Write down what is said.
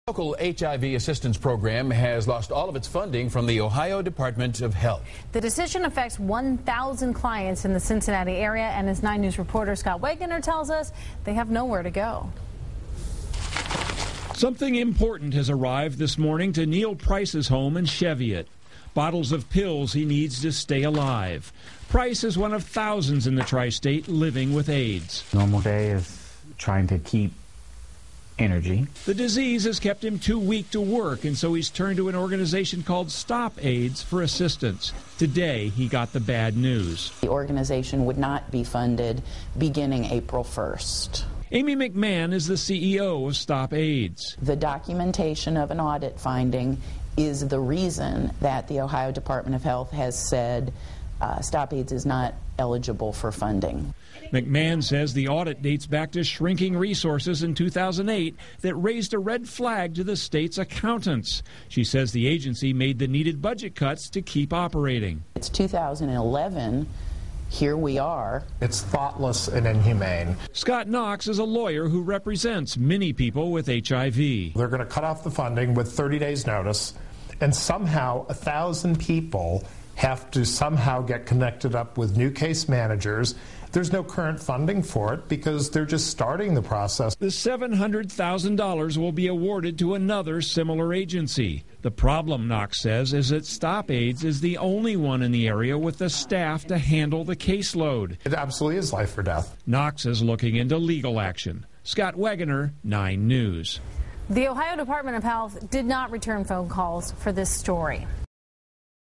Local HIV assistance program has lost all of its funding from the Ohio Department of Health. The decision affects 1,000 clients in the Cincinnati area, and as 9 News reporter Scott Wegener tells us, they have nowhere to go. Something important has arrived this morning to Neil Price's home in Cheviot. Bottles of pills he needs to stay alive. Price is one of thousands in the tri-state living with AIDS. Normal day is trying to keep energy. The disease has kept him too weak to work, and so he's turned to an organization called Stop AIDS for assistance. Today, he got the bad news. The organization would not be funded beginning April 1st. Amy McMahon is the CEO of Stop AIDS. The documentation of an audit finding is the reason that the Ohio Department of Health has said Stop AIDS is not eligible for funding. McMahon says the audit dates back to shrinking resources in 2008 that raised a red flag to the state's accountants. She says the agency made the needed budget cuts to keep operating. It's 2011. Here we are. It's thoughtless and inhumane. Scott Knox is a lawyer who represents many people with HIV. They're going to cut off the funding with 30 days notice, and somehow 1,000 people have to somehow get connected up with new case managers. There's no current funding for it because they're just starting the process. The $700,000 will be awarded to another similar agency. The problem, Knox says, is that Stop AIDS is the only one in the area with the staff to handle the caseload. It absolutely is life or death. Knox is looking into legal action. Scott Wegener, 9 News. The Ohio Department of Health did not return phone calls for this story.